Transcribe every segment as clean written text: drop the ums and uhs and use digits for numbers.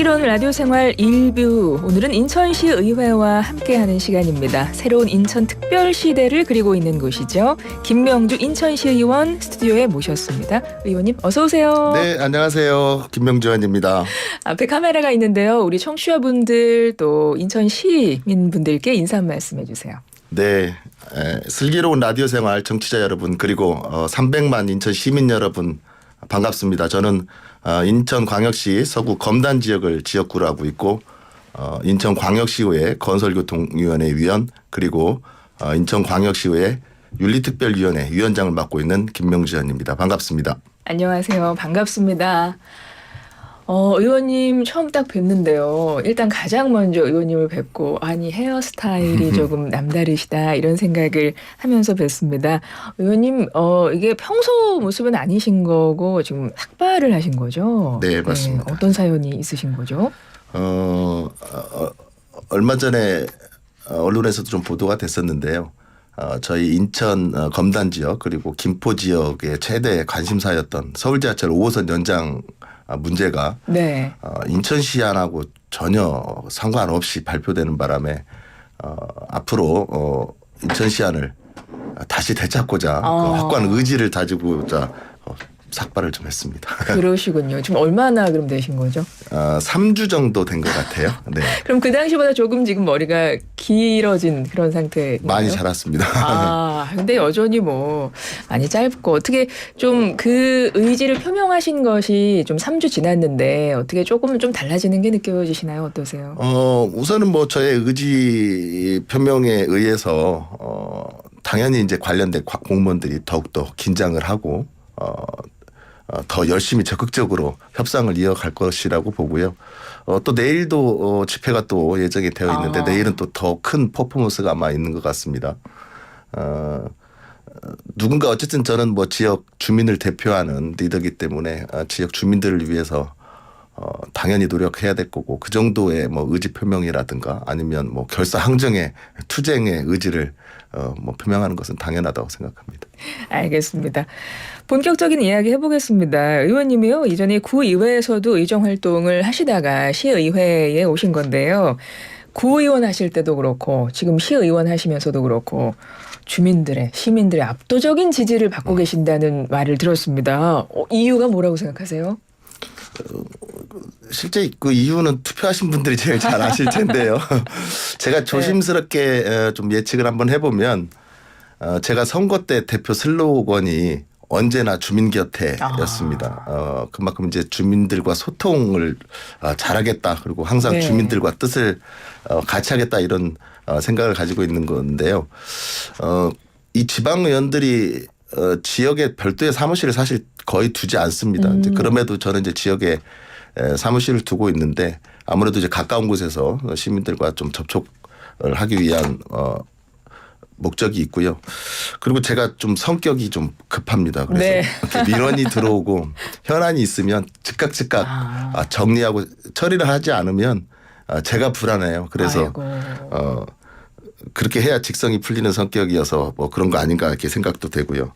슬기로운 라디오 생활 1부. 오늘은 인천시 의회와 함께하는 시간입니다. 새로운 인천 특별시대를 그리고 있는 곳이죠. 김명주 인천시 의원 스튜디오에 모셨습니다. 의원님 어서 오세요. 네, 안녕하세요. 김명주 의원입니다. 앞에 카메라가 있는데요. 우리 청취자분들 또 인천 시민분들께 인사 한 말씀 해주세요. 네, 슬기로운 라디오 생활 청취자 여러분 그리고 300만 인천 시민 여러분 반갑습니다. 저는 인천광역시 서구 검단 지역을 지역구로 하고 있고 인천광역시의회 건설교통위원회 위원 그리고 인천광역시의회 윤리특별위원회 위원장을 맡고 있는 김명주 의원입니다. 반갑습니다. 안녕하세요. 반갑습니다. 의원님 처음 딱 뵙는데요. 일단 가장 먼저 의원님을 뵙고 아니 헤어스타일이 조금 남다르시다 이런 생각을 하면서 뵙습니다. 의원님 이게 평소 모습은 아니신 거고 지금 삭발을 하신 거죠? 네, 맞습니다. 네, 어떤 사연이 있으신 거죠? 얼마 전에 언론에서도 좀 보도가 됐었는데요. 저희 인천 검단 지역 그리고 김포 지역의 최대 관심사였던 서울 지하철 5호선 연장 문제가 네. 인천시안하고 전혀 상관없이 발표되는 바람에 앞으로 인천시안을 다시 되찾고자 그 확고한 의지를 다지고자 삭발을 좀 했습니다. 그러시군요. 지금 얼마나 그럼 되신 거죠? 3주 정도 된 것 같아요. 네. 그럼 그 당시보다 조금 지금 머리가 길어진 그런 상태인가요? 많이 자랐습니다. 근데 여전히 뭐 많이 짧고 어떻게 좀 그 의지를 표명하신 것이 좀 3주 지났는데 어떻게 조금은 좀 달라지는 게 느껴지시나요? 어떠세요? 우선은 뭐 저의 의지 표명에 의해서 당연히 이제 관련된 공무원들이 더욱더 긴장을 하고 더 열심히 적극적으로 협상을 이어갈 것이라고 보고요. 또 내일도 집회가 또 예정이 되어 있는데 내일은 또 더 큰 퍼포먼스가 아마 있는 것 같습니다. 누군가 어쨌든 저는 뭐 지역 주민을 대표하는 리더이기 때문에 지역 주민들을 위해서 당연히 노력해야 될 거고 그 정도의 뭐 의지 표명이라든가 아니면 뭐 결사항정의 투쟁의 의지를 뭐 표명하는 것은 당연하다고 생각합니다. 알겠습니다. 본격적인 이야기 해보겠습니다. 의원님이요. 이전에 구의회에서도 의정 활동을 하시다가 시의회에 오신 건데요. 구의원 하실 때도 그렇고 지금 시의원 하시면서도 그렇고 시민들의 압도적인 지지를 받고 계신다는 말을 들었습니다. 이유가 뭐라고 생각하세요? 실제 그 이유는 투표하신 분들이 제일 잘 아실 텐데요. 제가 조심스럽게 좀 예측을 한번 해보면 제가 선거 때 대표 슬로건이 언제나 주민 곁에였습니다. 그만큼 이제 주민들과 소통을 잘하겠다 그리고 항상 네. 주민들과 뜻을 같이 하겠다 이런 생각을 가지고 있는 건데요. 이 지방 의원들이 지역에 별도의 사무실을 사실 거의 두지 않습니다. 이제 그럼에도 저는 이제 지역에 사무실을 두고 있는데 아무래도 이제 가까운 곳에서 시민들과 좀 접촉을 하기 위한 목적이 있고요. 그리고 제가 좀 성격이 좀 급합니다. 그래서 네. 이렇게 민원이 들어오고 현안이 있으면 즉각 정리하고 처리를 하지 않으면 제가 불안해요. 그래서 그렇게 해야 직성이 풀리는 성격이어서 뭐 그런 거 아닌가 이렇게 생각도 되고요.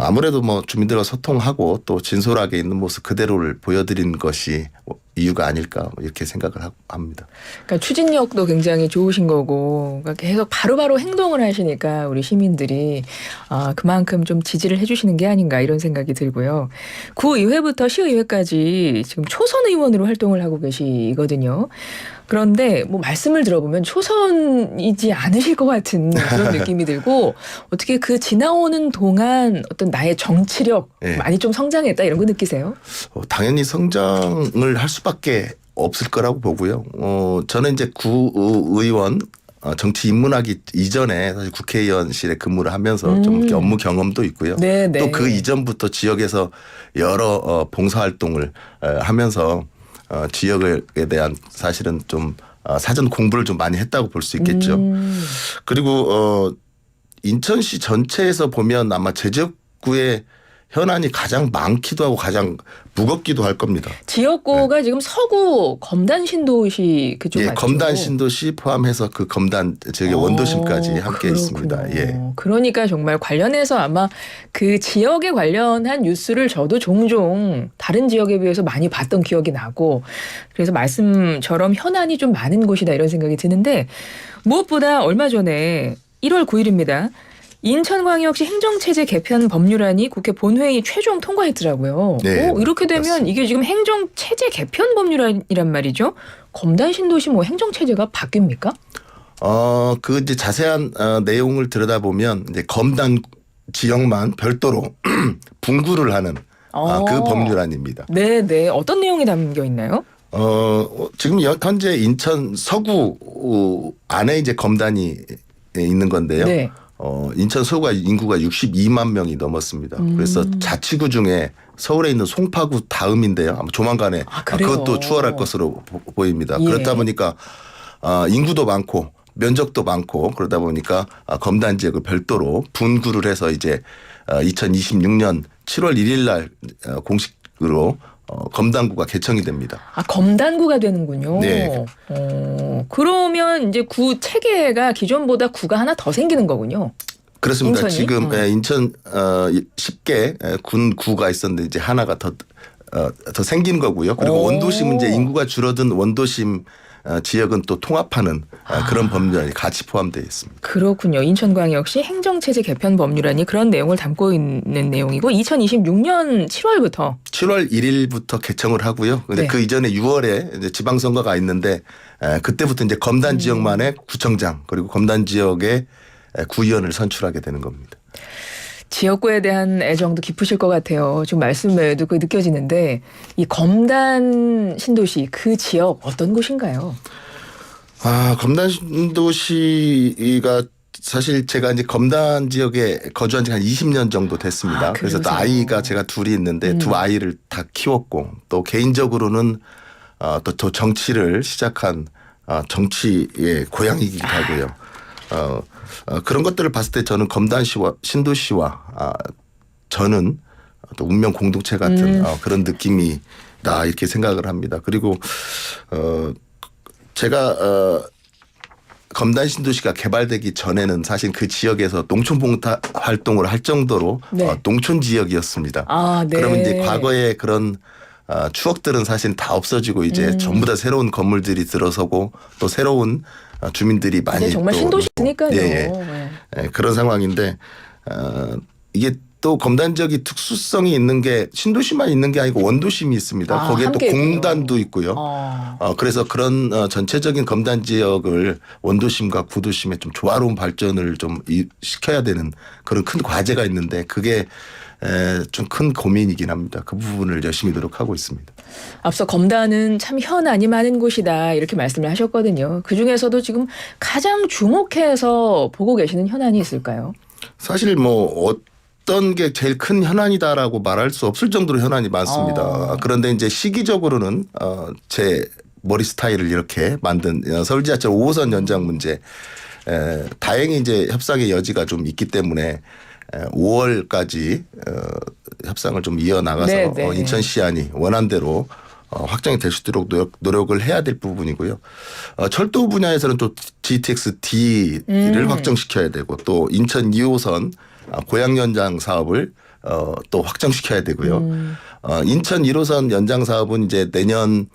아무래도 뭐 주민들과 소통하고 또 진솔하게 있는 모습 그대로를 보여드린 것이 이유가 아닐까 이렇게 생각을 합니다. 그러니까 추진력도 굉장히 좋으신 거고 그러니까 계속 바로바로 행동을 하시니까 우리 시민들이 그만큼 좀 지지를 해주시는 게 아닌가 이런 생각이 들고요. 구의회부터 시의회까지 지금 초선 의원으로 활동을 하고 계시거든요. 그런데 뭐 말씀을 들어보면 초선이지 않으실 것 같은 그런 느낌이 들고 어떻게 그 지나오는 동안 어떤 나의 정치력 많이 좀 성장했다 이런 거 느끼세요? 당연히 성장을 할 수밖에 없을 거라고 보고요. 저는 이제 구의원 정치 입문하기 이전에 사실 국회의원실에 근무를 하면서 좀 이렇게 업무 경험도 있고요. 또 그 이전부터 지역에서 여러 봉사활동을 하면서 지역에 대한 사실은 좀 사전 공부를 좀 많이 했다고 볼 수 있겠죠. 그리고 인천시 전체에서 보면 아마 제 지역구에 현안이 가장 많기도 하고 가장 무겁기도 할 겁니다. 지역구가 지금 서구 검단 신도시 그쪽 예, 맞죠? 검단 신도시 포함해서 그 검단 지역의 원도심까지 함께 그렇군요. 있습니다. 예. 그러니까 정말 관련해서 아마 그 지역에 관련한 뉴스를 저도 종종 다른 지역에 비해서 많이 봤던 기억이 나고 그래서 말씀처럼 현안이 좀 많은 곳이다 이런 생각이 드는데 무엇보다 얼마 전에 1월 9일입니다. 인천광역시 행정체제 개편 법률안이 국회 본회의 최종 통과했더라고요. 네, 이렇게 되면 맞습니다. 이게 지금 행정체제 개편 법률안이란 말이죠. 검단 신도시 뭐 행정체제가 바뀝니까? 그 이제 자세한 내용을 들여다보면 이제 검단 지역만 별도로 분구를 하는 그 법률안입니다. 네. 어떤 내용이 담겨 있나요? 지금 현재 인천 서구 안에 이제 검단이 있는 건데요. 네. 인천 서구가 인구가 62만 명이 넘었습니다. 그래서 자치구 중에 서울에 있는 송파구 다음인데요. 아마 조만간에 그래요? 그것도 추월할 것으로 보입니다. 예. 그렇다 보니까 인구도 많고 면적도 많고 그러다 보니까 검단 지역을 별도로 분구를 해서 이제 2026년 7월 1일 날 공식으로 검단구가 개청이 됩니다. 검단구가 되는군요. 네. 그러면 이제 구 체계가 기존보다 구가 하나 더 생기는 거군요. 그렇습니다. 인천이? 지금 인천 10개 군구가 있었는데 이제 하나가 더 생기는 거고요. 그리고 원도심은 이제 인구가 줄어든 원도심 지역은 또 통합하는 그런 법률안이 같이 포함되어 있습니다. 그렇군요. 인천광역시 행정체제 개편 법률안이 그런 내용을 담고 있는 내용이고 2026년 7월부터 7월 1일부터 개청을 하고요. 근데 네. 그 이전에 6월에 이제 지방선거가 있는데 그때부터 이제 검단 지역만의 구청장 그리고 검단 지역의 구의원을 선출하게 되는 겁니다. 지역구에 대한 애정도 깊으실 것 같아요. 지금 말씀에도 그게 느껴지는데 이 검단 신도시 그 지역 어떤 곳인가요? 검단 신도시가 사실 제가 이제 검단 지역에 거주한 지 한 20년 정도 됐습니다. 그래서 또 그러세요? 아이가 제가 둘이 있는데 두 아이를 다 키웠고 또 개인적으로는 또 정치를 시작한 정치의 고향이기도 하고요. 그런 것들을 봤을 때 저는 검단시와 신도시와 저는 또 운명 공동체 같은 그런 느낌이다 이렇게 생각을 합니다. 그리고 제가 검단 신도시가 개발되기 전에는 사실 그 지역에서 농촌봉사 활동을 할 정도로 네. 농촌 지역이었습니다. 네. 그러면 이제 과거의 그런 추억들은 사실 다 없어지고 이제 전부 다 새로운 건물들이 들어서고 또 새로운 주민들이 많이 이제 정말 또 신도시니까요. 예. 그런 상황인데 이게 또 검단 지역이 특수성이 있는 게 신도시만 있는 게 아니고 원도심이 있습니다. 거기에 또 함께 있고요. 공단도 있고요. 그래서 그런 전체적인 검단 지역을 원도심과 구도심의 좀 조화로운 발전을 좀 시켜야 되는 그런 큰 과제가 있는데 그게 좀 큰 고민이긴 합니다. 그 부분을 열심히 노력하고 있습니다. 앞서 검단은 참 현안이 많은 곳이다 이렇게 말씀을 하셨거든요. 그중에서도 지금 가장 주목해서 보고 계시는 현안이 있을까요? 사실 뭐 어떤 게 제일 큰 현안이다라고 말할 수 없을 정도로 현안이 많습니다. 그런데 이제 시기적으로는 제 머리 스타일을 이렇게 만든 서울 지하철 5호선 연장 문제 다행히 이제 협상의 여지가 좀 있기 때문에 5월까지 협상을 좀 이어나가서 네. 인천시안이 원안대로 확장이 될 수 있도록 노력을 해야 될 부분이고요. 철도 분야에서는 또 GTX-D를 확정시켜야 되고 또 인천 2호선 고양 연장 사업을 또 확정시켜야 되고요. 인천 1호선 연장 사업은 이제 내년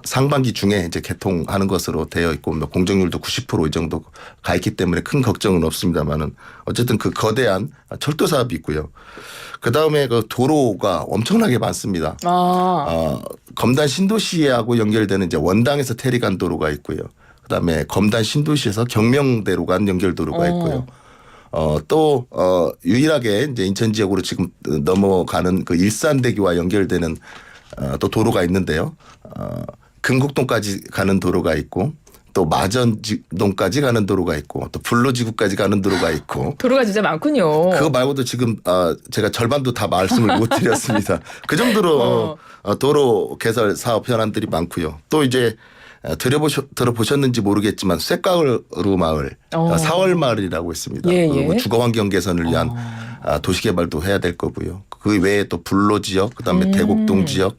상반기 중에 이제 개통하는 것으로 되어 있고 공정률도 90%이 정도 가 있기 때문에 큰 걱정은 없습니다만은 어쨌든 그 거대한 철도 사업이 있고요. 그 다음에 그 도로가 엄청나게 많습니다. 검단 신도시하고 연결되는 이제 원당에서 태리간 도로가 있고요. 그 다음에 검단 신도시에서 경명대로 간 연결도로가 있고요. 또 유일하게 이제 인천 지역으로 지금 넘어가는 그 일산대교와 연결되는 또 도로가 있는데요. 금곡동까지 가는 도로가 있고 또 마전동까지 가는 도로가 있고 또 불로지구까지 가는 도로가 있고 도로가 진짜 많군요. 그거 말고도 지금 제가 절반도 다 말씀을 못 드렸습니다. 그 정도로 도로 개설 사업 현안들이 많고요. 또 이제 들어보셨는지 모르겠지만 쇳가루 마을, 사월 마을이라고 있습니다. 예. 그 주거 환경 개선을 위한 도시 개발도 해야 될 거고요. 그 외에 또 불로 지역, 그다음에 대곡동 지역,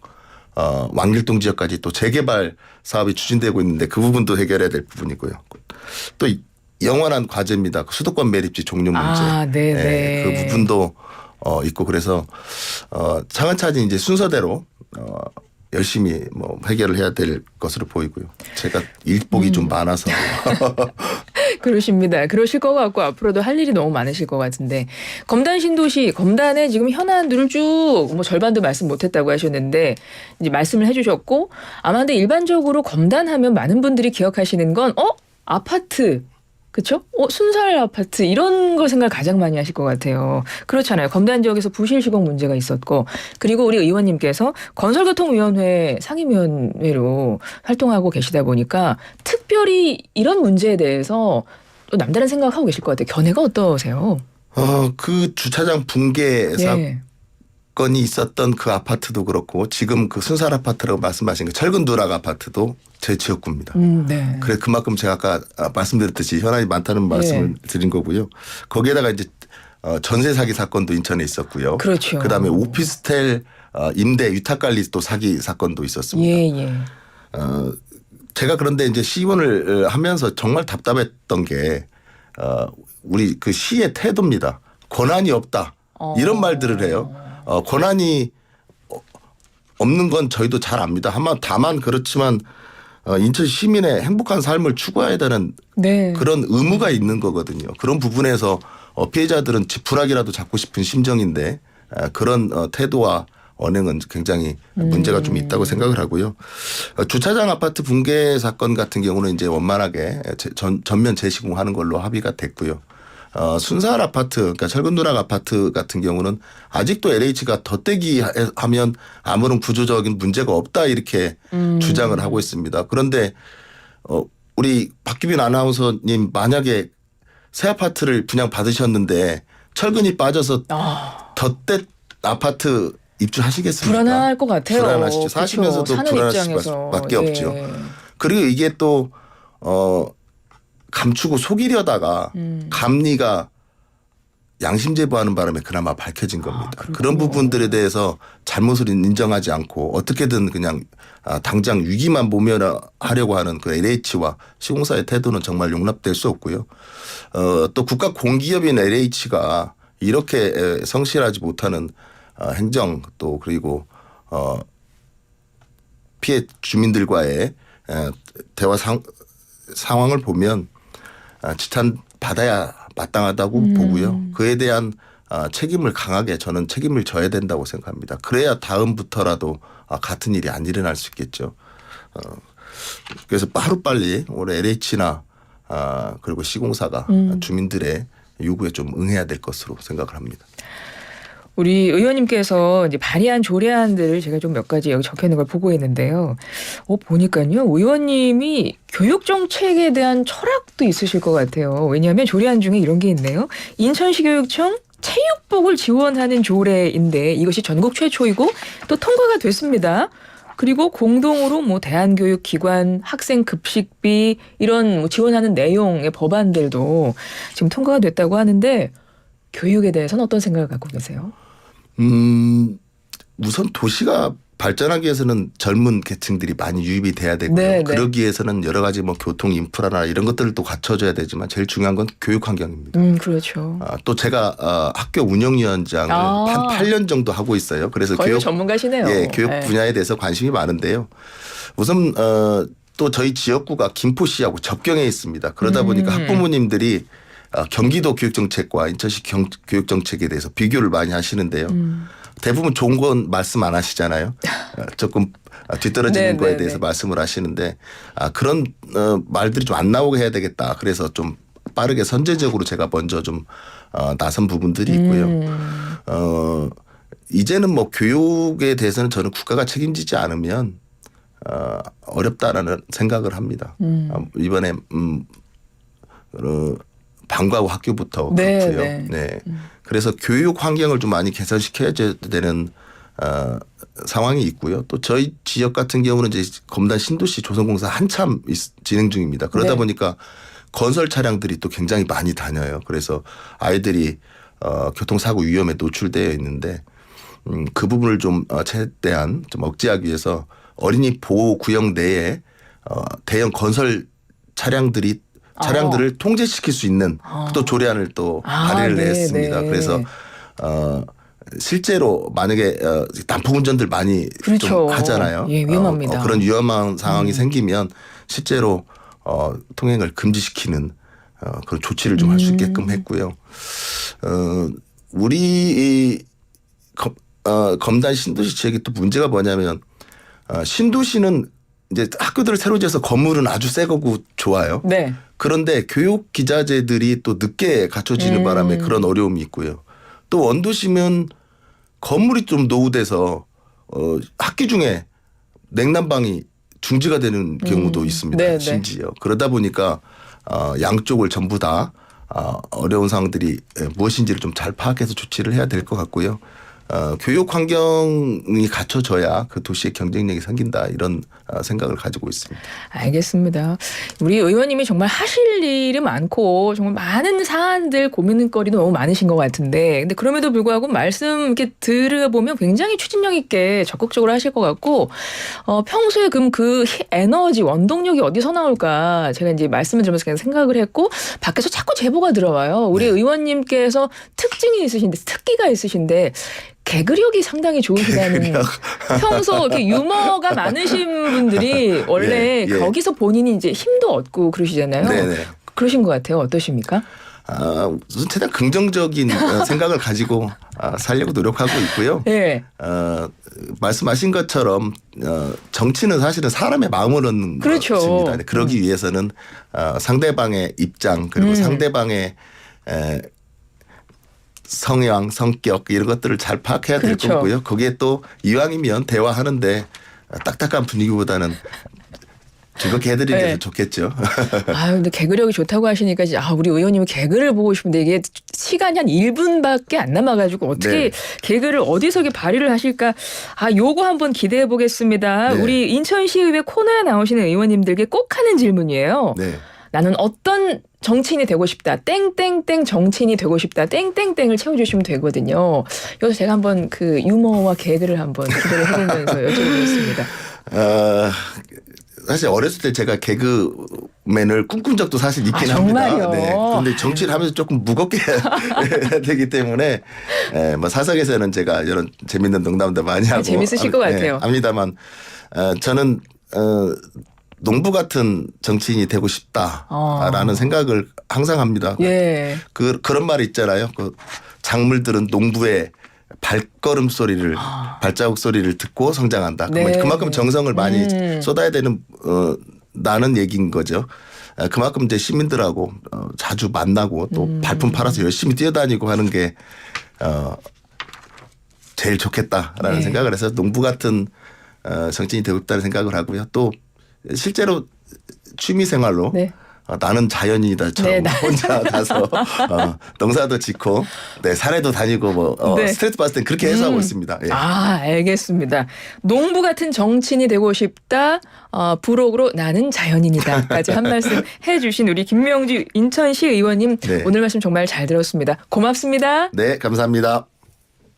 왕길동 지역까지 또 재개발 사업이 추진되고 있는데 그 부분도 해결해야 될 부분이고요. 또 영원한 과제입니다. 그 수도권 매립지 종료 문제. 네네. 그 부분도 있고 그래서 차근차근 이제 순서대로 열심히 뭐 해결을 해야 될 것으로 보이고요. 제가 일복이 좀 많아서. 그러십니다. 그러실 것 같고 앞으로도 할 일이 너무 많으실 것 같은데 검단 신도시 검단의 지금 현안들을 쭉 뭐 절반도 말씀 못했다고 하셨는데 이제 말씀을 해주셨고 아마 근데 일반적으로 검단하면 많은 분들이 기억하시는 건 아파트. 그렇죠? 순살 아파트 이런 걸 생각 가장 많이 하실 것 같아요. 그렇잖아요. 검단 지역에서 부실 시공 문제가 있었고 그리고 우리 의원님께서 건설교통위원회 상임위원회로 활동하고 계시다 보니까 특별히 이런 문제에 대해서 또 남다른 생각하고 계실 것 같아요. 견해가 어떠세요? 그 주차장 붕괴 예. 사건이 있었던 그 아파트도 그렇고 지금 그 순살 아파트라고 말씀하신 그 철근 누락 아파트도 제 지역구입니다. 네. 그래 그만큼 제가 아까 말씀드렸듯이 현안이 많다는 말씀을 드린 거고요. 거기에다가 이제 전세 사기 사건도 인천에 있었고요. 그렇죠. 그다음에 오피스텔 임대 위탁 관리 또 사기 사건도 있었습니다. 예. 제가 그런데 이제 시의원을 하면서 정말 답답했던 게 우리 그 시의 태도입니다. 권한이 없다 이런 말들을 해요. 권한이 없는 건 저희도 잘 압니다. 다만 그렇지만 인천 시민의 행복한 삶을 추구해야 되는 네. 그런 의무가 있는 거거든요. 그런 부분에서 피해자들은 지푸라기라도 잡고 싶은 심정인데 그런 태도와 언행은 굉장히 문제가 좀 있다고 생각을 하고요. 주차장 아파트 붕괴 사건 같은 경우는 이제 원만하게 전면 재시공하는 걸로 합의가 됐고요. 순살 아파트, 그러니까 철근 누락 아파트 같은 경우는 아직도 LH가 덧대기 하면 아무런 구조적인 문제가 없다 이렇게 주장을 하고 있습니다. 그런데 우리 박규빈 아나운서님 만약에 새 아파트를 분양 받으셨는데 철근이 빠져서 덧대 아파트 입주하시겠습니까? 불안할 것 같아요. 불안하시죠. 사시면서도 그렇죠. 사는 불안하실 입장에서. 수밖에 없죠. 그리고 이게 또 감추고 속이려다가 감리가 양심 제보하는 바람에 그나마 밝혀진 겁니다. 그런 부분들에 대해서 잘못을 인정하지 않고 어떻게든 그냥 당장 위기만 모면하려고 하는 그 LH와 시공사의 태도는 정말 용납될 수 없고요. 또 국가 공기업인 LH가 이렇게 성실하지 못하는 행정 또 그리고 피해 주민들과의 대화 상황을 보면 지탄 받아야 마땅하다고 보고요. 그에 대한 책임을 강하게 저는 책임을 져야 된다고 생각합니다. 그래야 다음부터라도 같은 일이 안 일어날 수 있겠죠. 그래서 하루빨리 올해 LH나 그리고 시공사가 주민들의 요구에 좀 응해야 될 것으로 생각을 합니다. 우리 의원님께서 이제 발의한 조례안들을 제가 좀 몇 가지 여기 적혀 있는 걸 보고 있는데요. 보니까요. 의원님이 교육 정책에 대한 철학도 있으실 것 같아요. 왜냐하면 조례안 중에 이런 게 있네요. 인천시교육청 체육복을 지원하는 조례인데 이것이 전국 최초이고 또 통과가 됐습니다. 그리고 공동으로 뭐 대한교육기관 학생 급식비 이런 뭐 지원하는 내용의 법안들도 지금 통과가 됐다고 하는데 교육에 대해서는 어떤 생각을 갖고 계세요? 우선 도시가 발전하기 위해서는 젊은 계층들이 많이 유입이 돼야 되고요. 네. 그러기 위해서는 여러 가지 뭐 교통 인프라나 이런 것들을 또 갖춰줘야 되지만 제일 중요한 건 교육 환경입니다. 그렇죠. 또 제가 학교 운영위원장을 한 8년 정도 하고 있어요. 그래서 거의 교육 전문가시네요. 예, 교육 네. 분야에 대해서 관심이 많은데요. 우선 또 저희 지역구가 김포시하고 접경에 있습니다. 그러다 보니까 학부모님들이 경기도 교육정책과 인천시 교육정책에 대해서 비교를 많이 하시는데요. 대부분 좋은 건 말씀 안 하시잖아요. 조금 뒤떨어지는 거에 대해서 말씀을 하시는데 그런 말들이 좀 안 나오게 해야 되겠다. 그래서 좀 빠르게 선제적으로 제가 먼저 좀 나선 부분들이 있고요. 이제는 뭐 교육에 대해서는 저는 국가가 책임지지 않으면 어렵다라는 생각을 합니다. 이번에 방과후 학교부터 그렇고요. 네. 그래서 교육 환경을 좀 많이 개선시켜야 되는 상황이 있고요. 또 저희 지역 같은 경우는 이제 검단 신도시 조성공사 한참 진행 중입니다. 그러다 보니까 건설 차량들이 또 굉장히 많이 다녀요. 그래서 아이들이 교통사고 위험에 노출되어 있는데 그 부분을 좀 최대한 좀 억제하기 위해서 어린이 보호 구역 내에 대형 건설 차량들을 통제시킬 수 있는 또 조례안을 또 발의를 네, 했습니다. 네. 그래서 실제로 만약에 난폭 운전들 많이 그렇죠. 좀 하잖아요. 예, 위험합니다. 그런 위험한 상황이 생기면 실제로 통행을 금지시키는 그런 조치를 좀 할 수 있게끔 했고요. 우리 이 검단 신도시 지역이 또 문제가 뭐냐면 신도시는 이제 학교들을 새로 지어서 건물은 아주 새 거고 좋아요. 네. 그런데 교육 기자재들이 또 늦게 갖춰지는 바람에 그런 어려움이 있고요. 또 원도시면 건물이 좀 노후돼서 학기 중에 냉난방이 중지가 되는 경우도 있습니다. 네네. 심지어 그러다 보니까 양쪽을 전부 다 어려운 상황들이 무엇인지를 좀 잘 파악해서 조치를 해야 될 것 같고요. 교육 환경이 갖춰져야 그 도시의 경쟁력이 생긴다 이런 생각을 가지고 있습니다. 알겠습니다. 우리 의원님이 정말 하실 일이 많고 정말 많은 사안들 고민거리도 너무 많으신 것 같은데 근데 그럼에도 불구하고 말씀 이렇게 들어보면 굉장히 추진력 있게 적극적으로 하실 것 같고 평소에 그럼 그 에너지 원동력이 어디서 나올까 제가 이제 말씀을 들으면서 그냥 생각을 했고 밖에서 자꾸 제보가 들어와요. 우리 의원님께서 특징이 있으신데 특기가 있으신데 개그력이 상당히 좋으시다는 평소 이렇게 유머가 많으신 분들이 원래 예. 거기서 본인이 이제 힘도 얻고 그러시잖아요. 네네. 그러신 것 같아요. 어떠십니까? 우선 최대한 긍정적인 생각을 가지고 살려고 노력하고 있고요. 네. 말씀하신 것처럼 정치는 사실은 사람의 마음을 얻는 그렇죠. 것입니다. 그러기 위해서는 상대방의 입장 그리고 상대방의 성향, 성격 이런 것들을 잘 파악해야 될 그렇죠. 거고요. 거기에 또 이왕이면 대화하는데 딱딱한 분위기보다는 즐겁게 해드리는 게 네. 더 좋겠죠. 근데 개그력이 좋다고 하시니까 이제 우리 의원님은 개그를 보고 싶은데 이게 시간이 한 1분밖에 안 남아가지고 어떻게 네. 개그를 어디서 이렇게 발휘를 하실까? 요거 한번 기대해 보겠습니다. 네. 우리 인천시의회 코너에 나오시는 의원님들께 꼭 하는 질문이에요. 네. 나는 어떤 정치인이 되고 싶다. 땡땡땡 정치인이 되고 싶다. 땡땡땡을 채워주시면 되거든요. 여기서 제가 한번 그 유머와 개그를 한번 기대를 해보면서 여쭤보겠습니다. 사실 어렸을 때 제가 개그맨을 꿈꾼 적도 사실 있긴 합니다. 정말요? 네. 그런데 정치를 하면서 조금 무겁게 해야 되기 때문에 뭐 사석에서는 제가 이런 재밌는 농담도 많이 하고 재밌으실 것 같아요. 합니다만 저는 농부 같은 정치인이 되고 싶다라는 생각을 항상 합니다. 예. 그런 말이 있잖아요. 그 작물들은 농부의 발걸음 소리를 발자국 소리를 듣고 성장한다. 네. 그만큼 정성을 많이 쏟아야 되는 나는 얘기인 거죠. 그만큼 이제 시민들하고 자주 만나고 또 발품 팔아서 열심히 뛰어다니고 하는 게 제일 좋겠다라는 네. 생각을 해서 농부 같은 정치인이 되고 싶다는 생각을 하고요. 또 실제로 취미 생활로 네. 나는 자연인이다처럼 네, 혼자 가서 농사도 짓고 산에도 다니고 네. 스트레스 받을 땐 그렇게 해소하고 있습니다. 예. 알겠습니다. 농부 같은 정치인이 되고 싶다. 부록으로 나는 자연인이다까지 한 말씀 해주신 우리 김명주 인천시 의원님 네. 오늘 말씀 정말 잘 들었습니다. 고맙습니다. 네, 감사합니다.